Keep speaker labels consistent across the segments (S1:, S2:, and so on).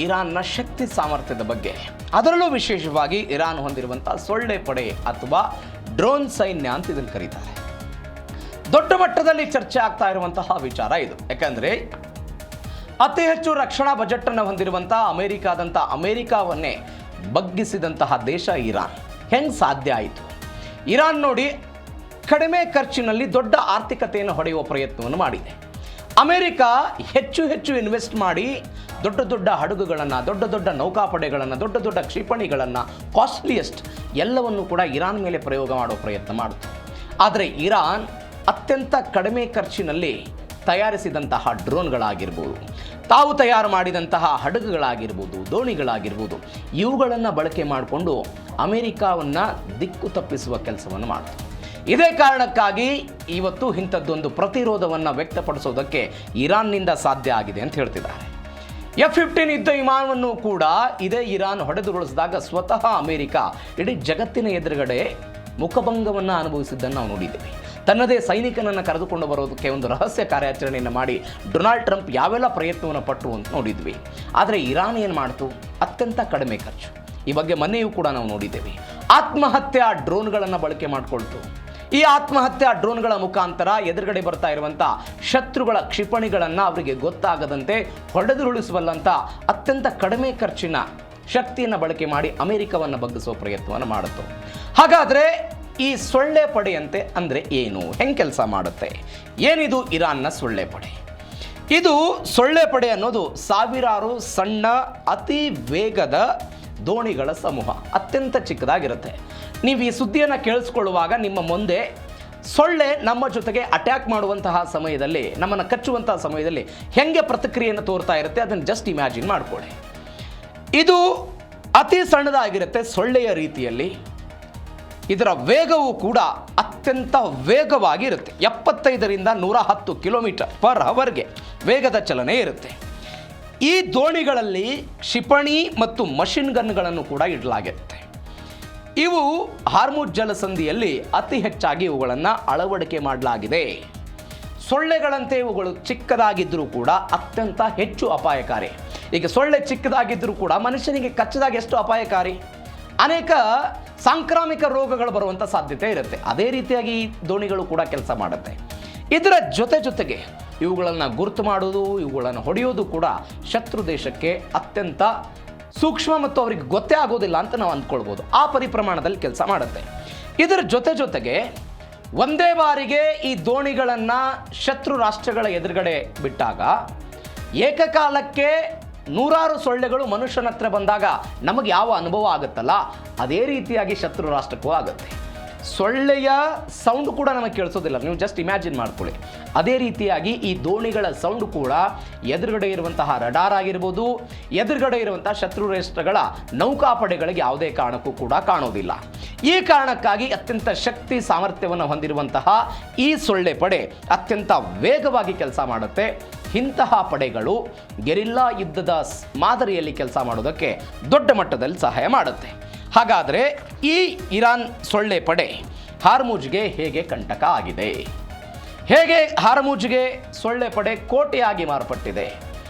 S1: ಇರಾನ್ನ ಶಕ್ತಿ ಸಾಮರ್ಥ್ಯದ ಬಗ್ಗೆ, ಅದರಲ್ಲೂ ವಿಶೇಷವಾಗಿ ಇರಾನ್ ಹೊಂದಿರುವಂಥ ಸೊಳ್ಳೆ ಪಡೆ ಅಥವಾ ಡ್ರೋನ್ ಸೈನ್ಯ ಅಂತ ಇದನ್ನು ಕರೀತಾರೆ. ದೊಡ್ಡ ಮಟ್ಟದಲ್ಲಿ ಚರ್ಚೆ ಆಗ್ತಾ ಇರುವಂತಹ ವಿಚಾರ ಇದು. ಯಾಕಂದರೆ ಅತಿ ಹೆಚ್ಚು ರಕ್ಷಣಾ ಬಜೆಟನ್ನು ಹೊಂದಿರುವಂಥ ಅಮೇರಿಕಾವನ್ನೇ ಬಗ್ಗಿಸಿದಂತಹ ದೇಶ ಇರಾನ್. ಹೆಂಗೆ ಸಾಧ್ಯ ಆಯಿತು? ಇರಾನ್ ನೋಡಿ ಕಡಿಮೆ ಖರ್ಚಿನಲ್ಲಿ ದೊಡ್ಡ ಆರ್ಥಿಕತೆಯನ್ನು ಹೊಡೆಯುವ ಪ್ರಯತ್ನವನ್ನು ಮಾಡಿದೆ. ಅಮೇರಿಕ ಹೆಚ್ಚು ಇನ್ವೆಸ್ಟ್ ಮಾಡಿ ದೊಡ್ಡ ದೊಡ್ಡ ಹಡಗುಗಳನ್ನು, ದೊಡ್ಡ ದೊಡ್ಡ ನೌಕಾಪಡೆಗಳನ್ನು, ದೊಡ್ಡ ದೊಡ್ಡ ಕ್ಷಿಪಣಿಗಳನ್ನು, ಕಾಸ್ಟ್ಲಿಯೆಸ್ಟ್ ಎಲ್ಲವನ್ನು ಕೂಡ ಇರಾನ್ ಮೇಲೆ ಪ್ರಯೋಗ ಮಾಡೋ ಪ್ರಯತ್ನ ಮಾಡಿತು. ಆದರೆ ಇರಾನ್ ಅತ್ಯಂತ ಕಡಿಮೆ ಖರ್ಚಿನಲ್ಲಿ ತಯಾರಿಸಿದಂತಹ ಡ್ರೋನ್ಗಳಾಗಿರ್ಬೋದು, ತಾವು ತಯಾರು ಮಾಡಿದಂತಹ ಹಡಗುಗಳಾಗಿರ್ಬೋದು, ದೋಣಿಗಳಾಗಿರ್ಬೋದು, ಇವುಗಳನ್ನು ಬಳಕೆ ಮಾಡಿಕೊಂಡು ಅಮೇರಿಕಾವನ್ನು ದಿಕ್ಕು ತಪ್ಪಿಸುವ ಕೆಲಸವನ್ನು ಮಾಡಿತು. ಇದೇ ಕಾರಣಕ್ಕಾಗಿ ಇವತ್ತು ಇಂಥದ್ದೊಂದು ಪ್ರತಿರೋಧವನ್ನು ವ್ಯಕ್ತಪಡಿಸೋದಕ್ಕೆ ಇರಾನ್ನಿಂದ ಸಾಧ್ಯ ಆಗಿದೆ ಅಂತ ಹೇಳ್ತಿದ್ದಾರೆ. F-15 ಯುದ್ಧ ವಿಮಾನವನ್ನು ಕೂಡ ಇದೇ ಇರಾನ್ ಹೊಡೆದುರುಳಿಸಿದಾಗ ಸ್ವತಃ ಅಮೇರಿಕ ಇಡೀ ಜಗತ್ತಿನ ಎದುರುಗಡೆ ಮುಖಭಂಗವನ್ನು ಅನುಭವಿಸಿದ್ದನ್ನು ನಾವು ನೋಡಿದ್ದೀವಿ. ತನ್ನದೇ ಸೈನಿಕನನ್ನು ಕರೆದುಕೊಂಡು ಬರೋದಕ್ಕೆ ಒಂದು ರಹಸ್ಯ ಕಾರ್ಯಾಚರಣೆಯನ್ನು ಮಾಡಿ ಡೊನಾಲ್ಡ್ ಟ್ರಂಪ್ ಯಾವೆಲ್ಲ ಪ್ರಯತ್ನವನ್ನು ಪಟ್ಟರು ಅಂತ ನೋಡಿದ್ವಿ. ಆದರೆ ಇರಾನ್ ಏನು ಮಾಡ್ತು? ಅತ್ಯಂತ ಕಡಿಮೆ ಖರ್ಚು. ಈ ಬಗ್ಗೆ ಮೊನ್ನೆಯೂ ಕೂಡ ನಾವು ನೋಡಿದ್ದೇವೆ. ಆತ್ಮಹತ್ಯಾ ಡ್ರೋನ್ಗಳನ್ನು ಬಳಕೆ ಮಾಡಿಕೊಳ್ತು. ಈ ಆತ್ಮಹತ್ಯಾ ಡ್ರೋನ್ಗಳ ಮುಖಾಂತರ ಎದುರುಗಡೆ ಬರ್ತಾ ಇರುವಂಥ ಶತ್ರುಗಳ ಕ್ಷಿಪಣಿಗಳನ್ನು ಅವರಿಗೆ ಗೊತ್ತಾಗದಂತೆ ಹೊಡೆದುರುಳಿಸುವಲ್ಲಂಥ ಅತ್ಯಂತ ಕಡಿಮೆ ಖರ್ಚಿನ ಶಕ್ತಿಯನ್ನು ಬಳಕೆ ಮಾಡಿ ಅಮೆರಿಕವನ್ನು ಬಗ್ಗಿಸುವ ಪ್ರಯತ್ನವನ್ನು ಮಾಡಿತು. ಹಾಗಾದರೆ ಈ ಸೊಳ್ಳೆ ಪಡೆಯಂತೆ ಅಂದರೆ ಏನು? ಹೆಂಗೆ ಕೆಲಸ ಮಾಡುತ್ತೆ? ಏನಿದು ಇರಾನ್ನ ಸೊಳ್ಳೆ ಪಡೆ? ಇದು ಸೊಳ್ಳೆ ಪಡೆ ಅನ್ನೋದು ಸಾವಿರಾರು ಸಣ್ಣ ಅತಿ ವೇಗದ ದೋಣಿಗಳ ಸಮೂಹ. ಅತ್ಯಂತ ಚಿಕ್ಕದಾಗಿರುತ್ತೆ. ನೀವು ಈ ಸುದ್ದಿಯನ್ನು ಕೇಳಿಸ್ಕೊಳ್ಳುವಾಗ ನಿಮ್ಮ ಮುಂದೆ ಸೊಳ್ಳೆ ನಮ್ಮ ಜೊತೆಗೆ ಅಟ್ಯಾಕ್ ಮಾಡುವಂತಹ ಸಮಯದಲ್ಲಿ, ನಮ್ಮನ್ನು ಕಚ್ಚುವಂತಹ ಸಮಯದಲ್ಲಿ ಹೆಂಗೆ ಪ್ರತಿಕ್ರಿಯೆಯನ್ನು ತೋರ್ತಾ ಇರುತ್ತೆ ಅದನ್ನು ಜಸ್ಟ್ ಇಮ್ಯಾಜಿನ್ ಮಾಡ್ಕೊಳ್ಳಿ. ಇದು ಅತಿ ಸಣ್ಣದಾಗಿರುತ್ತೆ ಸೊಳ್ಳೆಯ ರೀತಿಯಲ್ಲಿ. ಇದರ ವೇಗವೂ ಕೂಡ ಅತ್ಯಂತ ವೇಗವಾಗಿ ಇರುತ್ತೆ. 75ರಿಂದ 110 ಕಿಲೋಮೀಟರ್ ಪರ್ ಅವರ್ಗೆ ವೇಗದ ಚಲನೆ ಇರುತ್ತೆ. ಈ ದೋಣಿಗಳಲ್ಲಿ ಕ್ಷಿಪಣಿ ಮತ್ತು ಮಷಿನ್ ಗನ್ಗಳನ್ನು ಕೂಡ ಇಡಲಾಗಿರುತ್ತೆ. ಇವು ಹಾರ್ಮುಜ್ ಜಲಸಂಧಿಯಲ್ಲಿ ಅತಿ ಹೆಚ್ಚಾಗಿ ಇವುಗಳನ್ನು ಅಳವಡಿಕೆ ಮಾಡಲಾಗಿದೆ. ಸೊಳ್ಳೆಗಳಂತೆ ಇವುಗಳು ಚಿಕ್ಕದಾಗಿದ್ದರೂ ಕೂಡ ಅತ್ಯಂತ ಹೆಚ್ಚು ಅಪಾಯಕಾರಿ. ಈಗ ಸೊಳ್ಳೆ ಚಿಕ್ಕದಾಗಿದ್ದರೂ ಕೂಡ ಮನುಷ್ಯನಿಗೆ ಕಚ್ಚದಾಗ ಎಷ್ಟು ಅಪಾಯಕಾರಿ? ಅನೇಕ ಸಾಂಕ್ರಾಮಿಕ ರೋಗಗಳು ಬರುವಂಥ ಸಾಧ್ಯತೆ ಇರುತ್ತೆ. ಅದೇ ರೀತಿಯಾಗಿ ಈ ದೋಣಿಗಳು ಕೂಡ ಕೆಲಸ ಮಾಡುತ್ತೆ. ಇದರ ಜೊತೆಗೆ ಇವುಗಳನ್ನು ಗುರುತು ಮಾಡೋದು, ಇವುಗಳನ್ನು ಹೊಡೆಯೋದು ಕೂಡ ಶತ್ರು ದೇಶಕ್ಕೆ ಅತ್ಯಂತ ಸೂಕ್ಷ್ಮ ಮತ್ತು ಅವರಿಗೆ ಗೊತ್ತೇ ಆಗೋದಿಲ್ಲ ಅಂತ ನಾವು ಅಂದ್ಕೊಳ್ಬೋದು. ಆ ಪರಿಪ್ರಮಾಣದಲ್ಲಿ ಕೆಲಸ ಮಾಡುತ್ತೆ. ಇದರ ಜೊತೆಗೆ ಒಂದೇ ಬಾರಿಗೆ ಈ ದೋಣಿಗಳನ್ನು ಶತ್ರು ರಾಷ್ಟ್ರಗಳ ಎದುರುಗಡೆ ಬಿಟ್ಟಾಗ ಏಕಕಾಲಕ್ಕೆ ನೂರಾರು ಸೊಳ್ಳೆಗಳು ಮನುಷ್ಯನ ಹತ್ರ ಬಂದಾಗ ನಮಗೆ ಯಾವ ಅನುಭವ ಆಗುತ್ತಲ್ಲ ಅದೇ ರೀತಿಯಾಗಿ ಶತ್ರು ರಾಷ್ಟ್ರಕ್ಕೂ ಆಗುತ್ತೆ. ಸೊಳ್ಳೆಯ ಸೌಂಡ್ ಕೂಡ ನಮಗೆ ಕೇಳಿಸೋದಿಲ್ಲ. ನೀವು ಜಸ್ಟ್ ಇಮ್ಯಾಜಿನ್ ಮಾಡ್ಕೊಳ್ಳಿ. ಅದೇ ರೀತಿಯಾಗಿ ಈ ದೋಣಿಗಳ ಸೌಂಡ್ ಕೂಡ ಎದುರುಗಡೆ ಇರುವಂತಹ ರಡಾರ್ ಆಗಿರ್ಬೋದು, ಎದುರುಗಡೆ ಇರುವಂತಹ ಶತ್ರು ರಾಷ್ಟ್ರಗಳ ನೌಕಾಪಡೆಗಳಿಗೆ ಯಾವುದೇ ಕಾರಣಕ್ಕೂ ಕೂಡ ಕಾಣೋದಿಲ್ಲ. ಈ ಕಾರಣಕ್ಕಾಗಿ ಅತ್ಯಂತ ಶಕ್ತಿ ಸಾಮರ್ಥ್ಯವನ್ನು ಹೊಂದಿರುವಂತಹ ಈ ಸೊಳ್ಳೆ ಪಡೆ ಅತ್ಯಂತ ವೇಗವಾಗಿ ಕೆಲಸ ಮಾಡುತ್ತೆ. ಇಂತಹ ಪಡೆಗಳು ಗೆರಿಲ್ಲಾ ಯುದ್ಧದ ಮಾದರಿಯಲ್ಲಿ ಕೆಲಸ ಮಾಡೋದಕ್ಕೆ ದೊಡ್ಡ ಮಟ್ಟದಲ್ಲಿ ಸಹಾಯ ಮಾಡುತ್ತೆ. ಹಾಗಾದರೆ ಈ ಇರಾನ್ ಸೊಳ್ಳೆ ಪಡೆ ಹಾರ್ಮುಜ್ಗೆ ಹೇಗೆ ಕಂಟಕ ಆಗಿದೆ? ಹೇಗೆ ಹಾರ್ಮುಜ್ಗೆ ಸೊಳ್ಳೆ ಪಡೆ ಕೋಟೆಯಾಗಿ ಮಾರ್ಪಟ್ಟಿದೆ?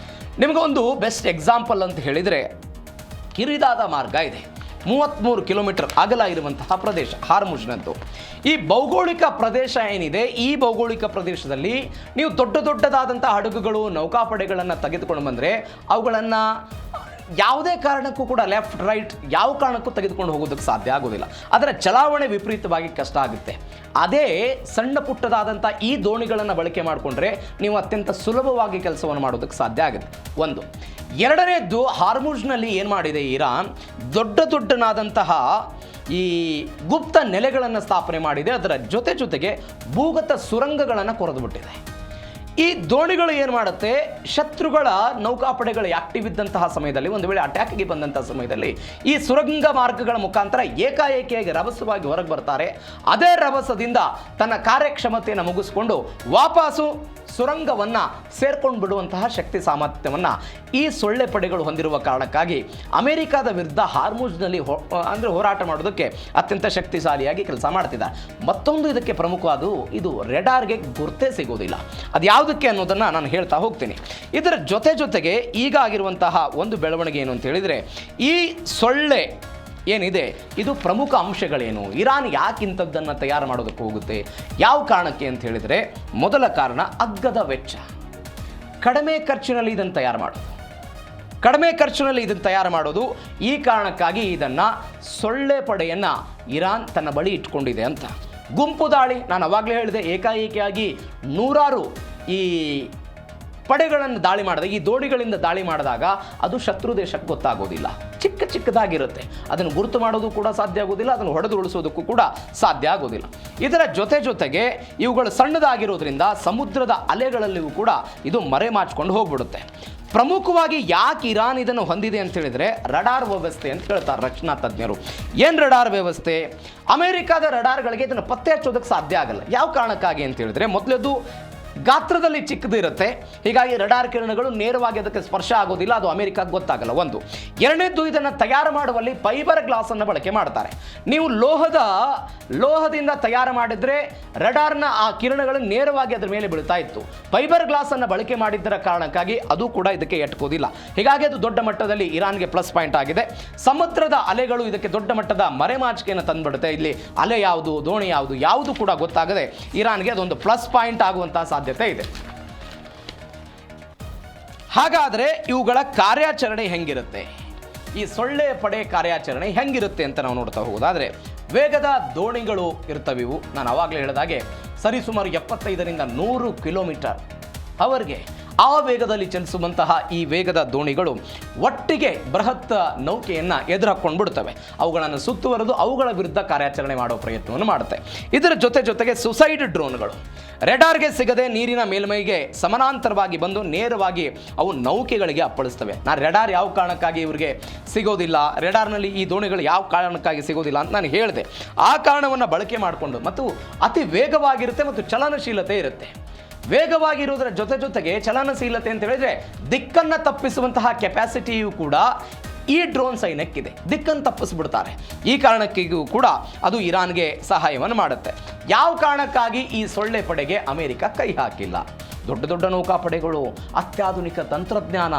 S1: ನಿಮಗೊಂದು ಬೆಸ್ಟ್ ಎಕ್ಸಾಂಪಲ್ ಅಂತ ಹೇಳಿದರೆ, ಕಿರಿದಾದ ಮಾರ್ಗ ಇದೆ. 33 ಕಿಲೋಮೀಟರ್ ಅಗಲ ಇರುವಂತಹ ಪ್ರದೇಶ ಹಾರ್ಮುಜ್ನದ್ದು. ಈ ಭೌಗೋಳಿಕ ಪ್ರದೇಶ ಏನಿದೆ, ಈ ಭೌಗೋಳಿಕ ಪ್ರದೇಶದಲ್ಲಿ ನೀವು ದೊಡ್ಡದಾದಂಥ ಹಡಗುಗಳು, ನೌಕಾಪಡೆಗಳನ್ನು ತೆಗೆದುಕೊಂಡು ಬಂದರೆ ಅವುಗಳನ್ನು ಯಾವುದೇ ಕಾರಣಕ್ಕೂ ಕೂಡ ಲೆಫ್ಟ್ ರೈಟ್ ಯಾವ ಕಾರಣಕ್ಕೂ ತೆಗೆದುಕೊಂಡು ಹೋಗೋದಕ್ಕೆ ಸಾಧ್ಯ ಆಗೋದಿಲ್ಲ. ಅದರ ಚಲಾವಣೆ ವಿಪರೀತವಾಗಿ ಕಷ್ಟ ಆಗುತ್ತೆ. ಅದೇ ಸಣ್ಣ ಪುಟ್ಟದಾದಂಥ ಈ ದೋಣಿಗಳನ್ನು ಬಳಕೆ ಮಾಡಿಕೊಂಡ್ರೆ ನೀವು ಅತ್ಯಂತ ಸುಲಭವಾಗಿ ಕೆಲಸವನ್ನು ಮಾಡೋದಕ್ಕೆ ಸಾಧ್ಯ ಆಗುತ್ತೆ. ಒಂದು. ಎರಡನೇದ್ದು, ಹಾರ್ಮುಜ್ನಲ್ಲಿ ಏನು ಮಾಡಿದೆ ಇರಾನ್, ದೊಡ್ಡದಾದಂತಹ ಈ ಗುಪ್ತ ನೆಲೆಗಳನ್ನು ಸ್ಥಾಪನೆ ಮಾಡಿದೆ. ಅದರ ಜೊತೆಗೆ ಭೂಗತ ಸುರಂಗಗಳನ್ನು ಕೊರೆದುಬಿಟ್ಟಿದೆ. ಈ ದೋಣಿಗಳು ಏನು ಮಾಡುತ್ತೆ, ಶತ್ರುಗಳ ನೌಕಾಪಡೆಗಳು ಆಕ್ಟಿವ್ ಇದ್ದಂತಹ ಸಮಯದಲ್ಲಿ, ಒಂದು ವೇಳೆ ಅಟ್ಯಾಕ್ಗೆ ಬಂದಂತಹ ಸಮಯದಲ್ಲಿ ಈ ಸುರಂಗ ಮಾರ್ಗಗಳ ಮುಖಾಂತರ ಏಕಾಏಕಿಯಾಗಿ ರಭಸವಾಗಿ ಹೊರಗೆ ಬರ್ತಾರೆ. ಅದೇ ರಭಸದಿಂದ ತನ್ನ ಕಾರ್ಯಕ್ಷಮತೆಯನ್ನು ಮುಗಿಸ್ಕೊಂಡು ವಾಪಸ್ಸು ಸುರಂಗವನ್ನು ಸೇರ್ಕೊಂಡು ಬಿಡುವಂತಹ ಶಕ್ತಿ ಸಾಮರ್ಥ್ಯವನ್ನು ಈ ಸೊಳ್ಳೆ ಪಡೆಗಳು ಹೊಂದಿರುವ ಕಾರಣಕ್ಕಾಗಿ ಅಮೆರಿಕದ ವಿರುದ್ಧ ಹಾರ್ಮುಜ್ನಲ್ಲಿ ಹೋರಾಟ ಮಾಡೋದಕ್ಕೆ ಅತ್ಯಂತ ಶಕ್ತಿಶಾಲಿಯಾಗಿ ಕೆಲಸ ಮಾಡ್ತಿದ್ದಾರೆ. ಮತ್ತೊಂದು ಇದಕ್ಕೆ ಪ್ರಮುಖವಾದ, ಇದು ರೆಡಾರ್ಗೆ ಗುರ್ತೇ ಸಿಗೋದಿಲ್ಲ. ಅದು ಯಾವ ಯಾವುದಕ್ಕೆ ಅನ್ನೋದನ್ನು ನಾನು ಹೇಳ್ತಾ ಹೋಗ್ತೀನಿ. ಇದರ ಜೊತೆಗೆ ಈಗ ಆಗಿರುವಂತಹ ಒಂದು ಬೆಳವಣಿಗೆ ಏನು ಅಂತ ಹೇಳಿದರೆ, ಈ ಸೊಳ್ಳೆ ಏನಿದೆ ಇದು ಪ್ರಮುಖ ಅಂಶಗಳೇನು, ಇರಾನ್ ಯಾಕೆ ಇಂಥದ್ದನ್ನು ತಯಾರು ಮಾಡೋದಕ್ಕೆ ಹೋಗುತ್ತೆ, ಯಾವ ಕಾರಣಕ್ಕೆ ಅಂತ ಹೇಳಿದರೆ, ಮೊದಲ ಕಾರಣ ಅಗ್ಗದ ವೆಚ್ಚ. ಕಡಿಮೆ ಖರ್ಚಿನಲ್ಲಿ ಇದನ್ನು ತಯಾರು ಮಾಡೋದು. ಈ ಕಾರಣಕ್ಕಾಗಿ ಇದನ್ನು ಸೊಳ್ಳೆ ಪಡೆಯನ್ನು ಇರಾನ್ ತನ್ನ ಬಳಿ ಇಟ್ಕೊಂಡಿದೆ ಅಂತ. ಗುಂಪು ದಾಳಿ, ನಾನು ಅವಾಗಲೇ ಹೇಳಿದೆ, ಏಕಾಏಕಿಯಾಗಿ ನೂರಾರು ಈ ಪಡೆಗಳನ್ನು ದಾಳಿ ಮಾಡಿದಾಗ, ಈ ದೋಣಿಗಳಿಂದ ದಾಳಿ ಮಾಡಿದಾಗ ಅದು ಶತ್ರು ದೇಶಕ್ಕೆ ಗೊತ್ತಾಗೋದಿಲ್ಲ. ಚಿಕ್ಕದಾಗಿರುತ್ತೆ, ಅದನ್ನು ಗುರುತು ಮಾಡೋದು ಕೂಡ ಸಾಧ್ಯ ಆಗೋದಿಲ್ಲ, ಅದನ್ನು ಹೊಡೆದು ಉಳಿಸೋದಕ್ಕೂ ಕೂಡ ಸಾಧ್ಯ ಆಗೋದಿಲ್ಲ. ಇದರ ಜೊತೆಗೆ ಇವುಗಳು ಸಣ್ಣದಾಗಿರೋದ್ರಿಂದ ಸಮುದ್ರದ ಅಲೆಗಳಲ್ಲಿಯೂ ಕೂಡ ಇದು ಮರೆಮಾಚಿಕೊಂಡು ಹೋಗ್ಬಿಡುತ್ತೆ. ಪ್ರಮುಖವಾಗಿ ಯಾಕೆ ಇರಾನ್ ಇದನ್ನು ಹೊಂದಿದೆ ಅಂತ ಹೇಳಿದರೆ, ರಡಾರ್ ವ್ಯವಸ್ಥೆ ಅಂತ ಹೇಳ್ತಾರೆ ರಕ್ಷಣಾ ತಜ್ಞರು. ಏನು ರಡಾರ್ ವ್ಯವಸ್ಥೆ? ಅಮೆರಿಕಾದ ರಡಾರ್ಗಳಿಗೆ ಇದನ್ನು ಪತ್ತೆ ಹಚ್ಚೋದಕ್ಕೆ ಸಾಧ್ಯ ಆಗಲ್ಲ. ಯಾವ ಕಾರಣಕ್ಕಾಗಿ ಅಂತ ಹೇಳಿದ್ರೆ, ಮೊದಲದು ಗಾತ್ರದಲ್ಲಿ ಚಿಕ್ಕದಿರುತ್ತೆ, ಹೀಗಾಗಿ ರಡಾರ್ ಕಿರಣಗಳು ನೇರವಾಗಿ ಅದಕ್ಕೆ ಸ್ಪರ್ಶ ಆಗೋದಿಲ್ಲ, ಅದು ಅಮೆರಿಕಾಗೆ ಗೊತ್ತಾಗಲ್ಲ. ಒಂದು. ಎರಡನೇದು, ಇದನ್ನು ತಯಾರು ಮಾಡುವಲ್ಲಿ ಫೈಬರ್ ಗ್ಲಾಸನ್ನು ಬಳಕೆ ಮಾಡ್ತಾರೆ. ನೀವು ಲೋಹದಿಂದ ತಯಾರು ಮಾಡಿದರೆ ರಡಾರ್ನ ಆ ಕಿರಣಗಳು ನೇರವಾಗಿ ಅದರ ಮೇಲೆ ಬೀಳ್ತಾ ಇತ್ತು. ಫೈಬರ್ ಗ್ಲಾಸನ್ನು ಬಳಕೆ ಮಾಡಿದ್ದರ ಕಾರಣಕ್ಕಾಗಿ ಅದು ಕೂಡ ಇದಕ್ಕೆ ಎಟ್ಕೋದಿಲ್ಲ. ಹೀಗಾಗಿ ಅದು ದೊಡ್ಡ ಮಟ್ಟದಲ್ಲಿ ಇರಾನ್ಗೆ ಪ್ಲಸ್ ಪಾಯಿಂಟ್ ಆಗಿದೆ. ಸಮುದ್ರದ ಅಲೆಗಳು ಇದಕ್ಕೆ ದೊಡ್ಡ ಮಟ್ಟದ ಮರೆಮಾಚಿಕೆಯನ್ನು ತಂದುಬಿಡುತ್ತೆ. ಇಲ್ಲಿ ಅಲೆ ಯಾವುದು, ದೋಣಿ ಯಾವುದು ಕೂಡ ಗೊತ್ತಾಗದೆ ಇರಾನ್ಗೆ ಅದೊಂದು ಪ್ಲಸ್ ಪಾಯಿಂಟ್ ಆಗುವಂತಹ ಸಾಧ್ಯತೆ ಇದೆ. ಹಾಗಾದರೆ ಇವುಗಳ ಕಾರ್ಯಾಚರಣೆ ಹೆಂಗಿರುತ್ತೆ, ಈ ಸೊಳ್ಳೆ ಪಡೆ ಕಾರ್ಯಾಚರಣೆ ಹೆಂಗಿರುತ್ತೆ ಅಂತ ನಾವು ನೋಡ್ತಾ ಹೋಗೋದಾದರೆ, ವೇಗದ ದೋಣಿಗಳು ಇರ್ತವೆ ಇವು. ನಾನು ಆವಾಗಲೇ ಹೇಳಿದಾಗೆ ಸರಿಸುಮಾರು 75ರಿಂದ 100 ಕಿಲೋಮೀಟರ್ ಅವರ್ಗೆ ಆ ವೇಗದಲ್ಲಿ ಚಲಿಸುವಂತಹ ಈ ವೇಗದ ದೋಣಿಗಳು ಒಟ್ಟಿಗೆ ಬೃಹತ್ ನೌಕೆಯನ್ನು ಎದುರಾಕೊಂಡು ಬಿಡ್ತವೆ. ಅವುಗಳನ್ನು ಸುತ್ತುವರೆದು ಅವುಗಳ ವಿರುದ್ಧ ಕಾರ್ಯಾಚರಣೆ ಮಾಡೋ ಪ್ರಯತ್ನವನ್ನು ಮಾಡುತ್ತೆ. ಇದರ ಜೊತೆಗೆ ಸುಸೈಡ್ ಡ್ರೋನ್ಗಳು ರೆಡಾರ್ಗೆ ಸಿಗದೆ ನೀರಿನ ಮೇಲ್ಮೈಗೆ ಸಮಾನಾಂತರವಾಗಿ ಬಂದು ನೇರವಾಗಿ ಅವು ನೌಕೆಗಳಿಗೆ ಅಪ್ಪಳಿಸ್ತವೆ. ರೆಡಾರ್ ಯಾವ ಕಾರಣಕ್ಕಾಗಿ ಇವರಿಗೆ ಸಿಗೋದಿಲ್ಲ, ರೆಡಾರ್ನಲ್ಲಿ ಈ ದೋಣಿಗಳು ಯಾವ ಕಾರಣಕ್ಕಾಗಿ ಸಿಗೋದಿಲ್ಲ ಅಂತ ನಾನು ಹೇಳಿದೆ. ಆ ಕಾರಣವನ್ನು ಬಳಕೆ ಮಾಡಿಕೊಂಡು ಮತ್ತು ಅತಿ ವೇಗವಾಗಿರುತ್ತೆ ಮತ್ತು ಚಲನಶೀಲತೆ ಇರುತ್ತೆ. ವೇಗವಾಗಿರುವುದರ ಜೊತೆಗೆ ಚಲನಶೀಲತೆ ಅಂತ ಹೇಳಿದ್ರೆ ದಿಕ್ಕನ್ನು ತಪ್ಪಿಸುವಂತಹ ಕೆಪಾಸಿಟಿಯೂ ಕೂಡ ಈ ಡ್ರೋನ್ ಸೈನ್ಯಕ್ಕಿದೆ. ದಿಕ್ಕನ್ನು ತಪ್ಪಿಸ್ಬಿಡ್ತಾರೆ. ಈ ಕಾರಣಕ್ಕಿಗೂ ಕೂಡ ಅದು ಇರಾನ್ಗೆ ಸಹಾಯವನ್ನು ಮಾಡುತ್ತೆ. ಯಾವ ಕಾರಣಕ್ಕಾಗಿ ಈ ಸೊಳ್ಳೆ ಪಡೆಗೆ ಅಮೆರಿಕ ಕೈ ಹಾಕಿಲ್ಲ? ದೊಡ್ಡ ನೌಕಾಪಡೆಗಳು, ಅತ್ಯಾಧುನಿಕ ತಂತ್ರಜ್ಞಾನ,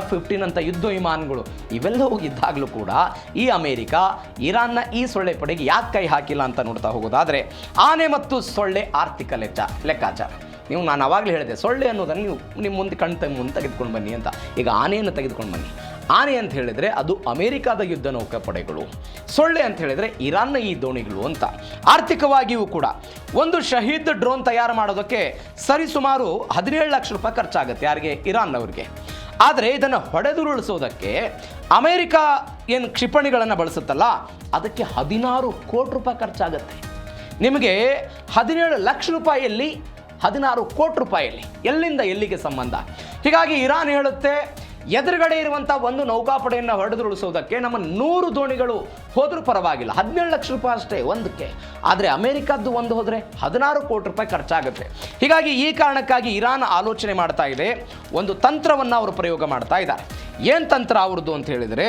S1: F-15 ಅಂತ ಯುದ್ಧ ವಿಮಾನಗಳು ಇವೆಲ್ಲವೂ ಇದ್ದಾಗಲೂ ಕೂಡ ಈ ಅಮೆರಿಕ ಇರಾನ್ನ ಈ ಸೊಳ್ಳೆ ಪಡೆಗೆ ಯಾಕೆ ಕೈ ಹಾಕಿಲ್ಲ ಅಂತ ನೋಡ್ತಾ ಹೋಗೋದಾದರೆ, ಆನೆ ಮತ್ತು ಸೊಳ್ಳೆ ಆರ್ಥಿಕ ಲೆಕ್ಕಾಚಾರ. ನಾನು ಆವಾಗಲೇ ಹೇಳಿದೆ, ಸೊಳ್ಳೆ ಅನ್ನೋದನ್ನು ನೀವು ನಿಮ್ಮ ಮುಂದೆ ತೆಗೆದುಕೊಂಡು ಬನ್ನಿ ಅಂತ. ಈಗ ಆನೆಯನ್ನು ತೆಗೆದುಕೊಂಡು ಬನ್ನಿ. ಆನೆ ಅಂತ ಹೇಳಿದರೆ ಅದು ಅಮೆರಿಕಾದ ಯುದ್ಧ ನೌಕಾಪಡೆಗಳು, ಸೊಳ್ಳೆ ಅಂತ ಹೇಳಿದರೆ ಇರಾನ್ನ ಈ ದೋಣಿಗಳು ಅಂತ. ಆರ್ಥಿಕವಾಗಿಯೂ ಕೂಡ ಒಂದು ಶಹೀದ್ ಡ್ರೋನ್ ತಯಾರು ಮಾಡೋದಕ್ಕೆ ಸರಿಸುಮಾರು 17 ಲಕ್ಷ ರೂಪಾಯಿ ಖರ್ಚಾಗುತ್ತೆ. ಯಾರಿಗೆ? ಇರಾನ್ನವ್ರಿಗೆ. ಆದರೆ ಇದನ್ನು ಹೊಡೆದುರುಳಿಸೋದಕ್ಕೆ ಅಮೆರಿಕ ಏನು ಕ್ಷಿಪಣಿಗಳನ್ನು ಬಳಸುತ್ತಲ್ಲ, ಅದಕ್ಕೆ 16 ಕೋಟಿ ರೂಪಾಯಿ ಖರ್ಚಾಗುತ್ತೆ. ನಿಮಗೆ 17 ಲಕ್ಷ ರೂಪಾಯಿಯಲ್ಲಿ 16 ಕೋಟಿ ರೂಪಾಯಿಯಲ್ಲಿ ಎಲ್ಲಿಂದ ಎಲ್ಲಿಗೆ ಸಂಬಂಧ? ಹೀಗಾಗಿ ಇರಾನ್ ಹೇಳುತ್ತೆ, ಎದುರುಗಡೆ ಇರುವಂಥ ಒಂದು ನೌಕಾಪಡೆಯನ್ನು ಹೊಡೆದುರುಳಿಸೋದಕ್ಕೆ ನಮ್ಮ 100 ದೋಣಿಗಳು ಹೋದರೂ ಪರವಾಗಿಲ್ಲ, 17 ಲಕ್ಷ ರೂಪಾಯಿ ಅಷ್ಟೇ ಒಂದಕ್ಕೆ. ಆದರೆ ಅಮೆರಿಕದ್ದು ಒಂದು ಹೋದರೆ 16 ಕೋಟಿ ರೂಪಾಯಿ ಖರ್ಚಾಗುತ್ತೆ. ಹೀಗಾಗಿ ಈ ಕಾರಣಕ್ಕಾಗಿ ಇರಾನ್ ಆಲೋಚನೆ ಮಾಡ್ತಾ ಇದೆ, ಒಂದು ತಂತ್ರವನ್ನು ಅವರು ಪ್ರಯೋಗ ಮಾಡ್ತಾ ಇದ್ದಾರೆ. ಏನು ತಂತ್ರ ಅವ್ರದ್ದು ಅಂತ ಹೇಳಿದರೆ,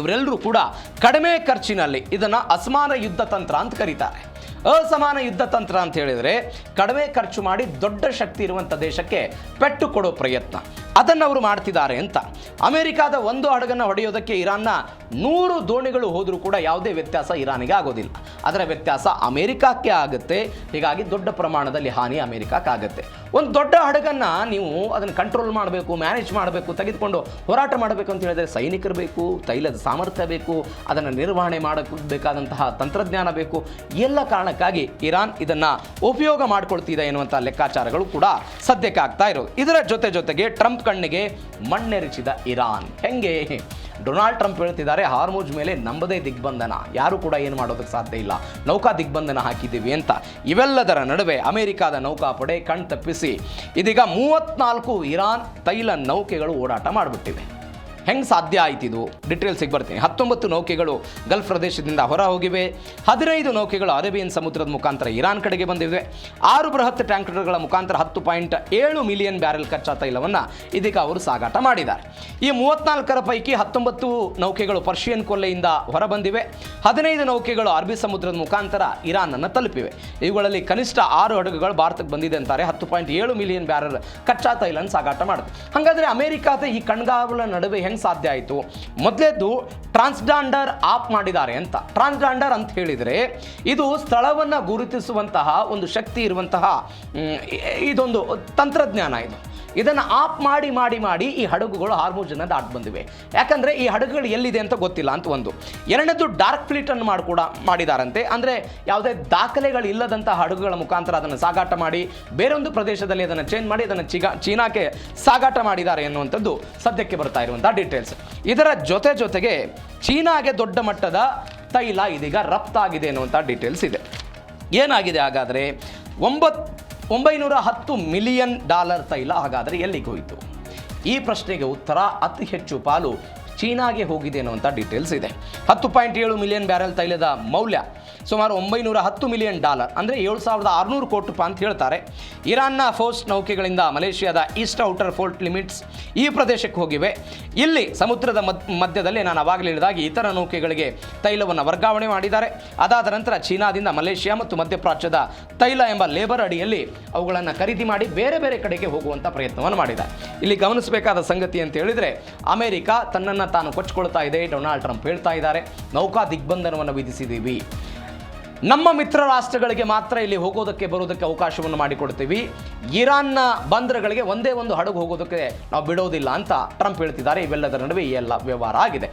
S1: ಇವರೆಲ್ಲರೂ ಕೂಡ ಕಡಿಮೆ ಖರ್ಚಿನಲ್ಲಿ ಇದನ್ನು ಅಸಮಾನ ಯುದ್ಧ ತಂತ್ರ ಅಂತ ಕರೀತಾರೆ. ಅಸಮಾನ ಯುದ್ಧ ತಂತ್ರ ಅಂತ ಹೇಳಿದರೆ ಕಡಿಮೆ ಖರ್ಚು ಮಾಡಿ ದೊಡ್ಡ ಶಕ್ತಿ ಇರುವಂಥ ದೇಶಕ್ಕೆ ಪೆಟ್ಟು ಕೊಡೋ ಪ್ರಯತ್ನ, ಅದನ್ನು ಅವರು ಮಾಡ್ತಿದ್ದಾರೆ ಅಂತ. ಅಮೆರಿಕಾದ ಒಂದು ಹಡಗನ್ನು ಹೊಡೆಯೋದಕ್ಕೆ ಇರಾನ್ನ 100 ದೋಣಿಗಳು ಹೋದರೂ ಕೂಡ ಯಾವುದೇ ವ್ಯತ್ಯಾಸ ಇರಾನಿಗೆ ಆಗೋದಿಲ್ಲ. ಅದರ ವ್ಯತ್ಯಾಸ ಅಮೆರಿಕಕ್ಕೆ ಆಗುತ್ತೆ. ಹೀಗಾಗಿ ದೊಡ್ಡ ಪ್ರಮಾಣದಲ್ಲಿ ಹಾನಿ ಅಮೆರಿಕಕ್ಕಾಗುತ್ತೆ. ಒಂದು ದೊಡ್ಡ ಹಡಗನ್ನು ನೀವು ಅದನ್ನು ಕಂಟ್ರೋಲ್ ಮಾಡಬೇಕು, ಮ್ಯಾನೇಜ್ ಮಾಡಬೇಕು, ತೆಗೆದುಕೊಂಡು ಹೋರಾಟ ಮಾಡಬೇಕು ಅಂತ ಹೇಳಿದರೆ ಸೈನಿಕರು ಬೇಕು, ತೈಲದ ಸಾಮರ್ಥ್ಯ ಬೇಕು, ಅದನ್ನು ನಿರ್ವಹಣೆ ಮಾಡಬೇಕಾದಂತಹ ತಂತ್ರಜ್ಞಾನ ಬೇಕು. ಎಲ್ಲ ಕಾರಣಕ್ಕಾಗಿ ಇರಾನ್ ಇದನ್ನು ಉಪಯೋಗ ಮಾಡಿಕೊಳ್ತಿದೆ ಎನ್ನುವಂಥ ಲೆಕ್ಕಾಚಾರಗಳು ಕೂಡ ಸದ್ಯಕ್ಕೆ ಆಗ್ತಾ ಇರೋದು. ಇದರ ಜೊತೆಗೆ ಟ್ರಂಪ್ ಕಣ್ಣಿಗೆ ಮಣ್ಣೆರಚಿದ ಇರಾನ್. ಹೆಂಗೆ? ಡೊನಾಲ್ಡ್ ಟ್ರಂಪ್ ಹೇಳ್ತಿದ್ದಾರೆ, ಹಾರ್ಮುಜ್ ಮೇಲೆ ನಮ್ಮದೇ ದಿಗ್ಬಂಧನ, ಯಾರು ಕೂಡ ಏನು ಮಾಡೋದಕ್ಕೆ ಸಾಧ್ಯ ಇಲ್ಲ, ನೌಕಾ ದಿಗ್ಬಂಧನ ಹಾಕಿದ್ದೀವಿ ಅಂತ. ಇವೆಲ್ಲದರ ನಡುವೆ ಅಮೆರಿಕಾದ ನೌಕಾಪಡೆ ಕಣ್ತಪ್ಪಿಸಿ ಇದೀಗ 34 ಇರಾನ್ ತೈಲ ನೌಕೆಗಳು ಓಡಾಟ ಮಾಡಿಬಿಟ್ಟಿವೆ. ಹೆಂಗೆ ಸಾಧ್ಯ ಆಯ್ತಿದು ಡೀಟೇಲ್ಸಿಗೆ ಬರ್ತೀನಿ. 19 ನೌಕೆಗಳು ಗಲ್ಫ್ ಪ್ರದೇಶದಿಂದ ಹೊರ ಹೋಗಿವೆ. 15 ನೌಕೆಗಳು ಅರೇಬಿಯನ್ ಸಮುದ್ರದ ಮುಖಾಂತರ ಇರಾನ್ ಕಡೆಗೆ ಬಂದಿವೆ. 6 ಬೃಹತ್ ಟ್ಯಾಂಕರ್ಗಳ ಮುಖಾಂತರ 10.7 ಮಿಲಿಯನ್ ಬ್ಯಾರೆಲ್ ಕಚ್ಚಾ ತೈಲವನ್ನು ಇದೀಗ ಅವರು ಸಾಗಾಟ ಮಾಡಿದ್ದಾರೆ. ಈ 34ರ ಪೈಕಿ 19 ನೌಕೆಗಳು ಪರ್ಷಿಯನ್ ಕೊಲ್ಲೆಯಿಂದ ಹೊರಬಂದಿವೆ. 15 ನೌಕೆಗಳು ಅರಬ್ಬಿ ಸಮುದ್ರದ ಮುಖಾಂತರ ಇರಾನ್ ಅನ್ನು ತಲುಪಿವೆ. ಇವುಗಳಲ್ಲಿ ಕನಿಷ್ಠ 6 ಹಡಗುಗಳು ಭಾರತಕ್ಕೆ ಬಂದಿದೆ ಅಂತಾರೆ. 10.7 ಮಿಲಿಯನ್ ಬ್ಯಾರೆಲ್ ಕಚ್ಚಾ ತೈಲನ್ನು ಸಾಗಾಟ ಮಾಡುತ್ತೆ. ಹಾಗಾದರೆ ಅಮೆರಿಕಾದ ಈ ಕಣ್ಗಾವಲ ನಡುವೆ ಹೆಂಗೆ ಸಾಧ್ಯ ಆಯಿತು? ಮೊದಲೇದು ಟ್ರಾನ್ಸ್ಜಾಂಡರ್ ಆಫ್ ಮಾಡಿದ್ದಾರೆ ಅಂತ. ಟ್ರಾನ್ಸ್ಜಾಂಡರ್ ಅಂತ ಹೇಳಿದರೆ ಇದು ಸ್ಥಳವನ್ನು ಗುರುತಿಸುವಂತಹ ಒಂದು ಶಕ್ತಿ ಇರುವಂತಹ ಇದೊಂದು ತಂತ್ರಜ್ಞಾನ. ಇದನ್ನು ಆಫ್ ಮಾಡಿ ಮಾಡಿ ಮಾಡಿ ಈ ಹಡಗುಗಳು ಹಾರ್ಮುಜನ್ನು ದಾಟಿ ಬಂದಿವೆ. ಯಾಕಂದರೆ ಈ ಹಡಗುಗಳು ಎಲ್ಲಿದೆ ಅಂತ ಗೊತ್ತಿಲ್ಲ ಅಂತ ಒಂದು. ಎರಡನೇದು ಡಾರ್ಕ್ ಫ್ಲೀಟನ್ನು ಮಾಡಿದಾರಂತೆ. ಅಂದರೆ ಯಾವುದೇ ದಾಖಲೆಗಳು ಇಲ್ಲದಂಥ ಹಡಗುಗಳ ಮುಖಾಂತರ ಅದನ್ನು ಸಾಗಾಟ ಮಾಡಿ ಬೇರೊಂದು ಪ್ರದೇಶದಲ್ಲಿ ಅದನ್ನು ಚೇಂಜ್ ಮಾಡಿ ಅದನ್ನು ಚೀನಾಕ್ಕೆ ಸಾಗಾಟ ಮಾಡಿದ್ದಾರೆ ಎನ್ನುವಂಥದ್ದು ಸದ್ಯಕ್ಕೆ ಬರ್ತಾ ಇರುವಂಥ ಡೀಟೇಲ್ಸ್. ಇದರ ಜೊತೆಗೆ ಚೀನಾಗೆ ದೊಡ್ಡ ಮಟ್ಟದ ತೈಲ ಇದೀಗ ರಫ್ತಾಗಿದೆ ಎನ್ನುವಂಥ ಡೀಟೇಲ್ಸ್ ಇದೆ. ಏನಾಗಿದೆ ಹಾಗಾದರೆ? 910 ಮಿಲಿಯನ್ ಡಾಲರ್ ತೈಲ ಹಾಗಾದರೆ ಎಲ್ಲಿಗೆ ಹೋಯಿತು? ಈ ಪ್ರಶ್ನೆಗೆ ಉತ್ತರ ಅತಿ ಹೆಚ್ಚು ಪಾಲು ಚೀನಾಗೆ ಹೋಗಿದೆ ಅನ್ನುವಂಥ ಡೀಟೇಲ್ಸ್ ಇದೆ. 10.7 ಮಿಲಿಯನ್ ಬ್ಯಾರೆಲ್ ತೈಲದ ಮೌಲ್ಯ ಸುಮಾರು 910 ಮಿಲಿಯನ್ ಡಾಲರ್ ಅಂದರೆ 7,600 ಕೋಟಿ ರೂಪಾಯಿ ಅಂತ ಹೇಳ್ತಾರೆ. ಇರಾನ್ನ ಫೋರ್ಸ್ ನೌಕೆಗಳಿಂದ ಮಲೇಷಿಯಾದ ಈಸ್ಟ್ ಔಟರ್ ಫೋರ್ಟ್ ಲಿಮಿಟ್ಸ್ ಈ ಪ್ರದೇಶಕ್ಕೆ ಹೋಗಿವೆ. ಇಲ್ಲಿ ಸಮುದ್ರದ ಮಧ್ಯದಲ್ಲಿ ನಾನು ಅವಾಗಲೇ ಹೇಳಿದಾಗೆ ಇತರ ನೌಕೆಗಳಿಗೆ ತೈಲವನ್ನು ವರ್ಗಾವಣೆ ಮಾಡಿದ್ದಾರೆ. ಅದಾದ ನಂತರ ಚೀನಾದಿಂದ ಮಲೇಷಿಯಾ ಮತ್ತು ಮಧ್ಯಪ್ರಾಚ್ಯದ ತೈಲ ಎಂಬ ಲೇಬರ್ ಅಡಿಯಲ್ಲಿ ಅವುಗಳನ್ನು ಖರೀದಿ ಮಾಡಿ ಬೇರೆ ಬೇರೆ ಕಡೆಗೆ ಹೋಗುವಂಥ ಪ್ರಯತ್ನವನ್ನು ಮಾಡಿದ್ದಾರೆ. ಇಲ್ಲಿ ಗಮನಿಸಬೇಕಾದ ಸಂಗತಿ ಅಂತ ಹೇಳಿದರೆ ಅಮೆರಿಕ ತನ್ನನ್ನು ತಾನು ಕೊಚ್ಚಿಕೊಳ್ತಾ ಇದೆ. ಡೊನಾಲ್ಡ್ ಟ್ರಂಪ್ ಹೇಳ್ತಾ ಇದ್ದಾರೆ, ನೌಕಾ ದಿಗ್ಬಂಧನವನ್ನು ವಿಧಿಸಿದ್ದೀವಿ, ನಮ್ಮ ಮಿತ್ರ ರಾಷ್ಟ್ರಗಳಿಗೆ ಮಾತ್ರ ಇಲ್ಲಿ ಹೋಗೋದಕ್ಕೆ ಬರೋದಕ್ಕೆ ಅವಕಾಶವನ್ನು ಮಾಡಿಕೊಡ್ತೀವಿ, ಇರಾನ್ನ ಬಂದರುಗಳಿಗೆ ಒಂದೇ ಒಂದು ಹಡಗು ಹೋಗೋದಕ್ಕೆ ನಾವು ಬಿಡೋದಿಲ್ಲ ಅಂತ ಟ್ರಂಪ್ ಹೇಳ್ತಿದ್ದಾರೆ. ಇವೆಲ್ಲದರ ನಡುವೆ ಈ ಎಲ್ಲ ವ್ಯವಹಾರ ಆಗಿದೆ.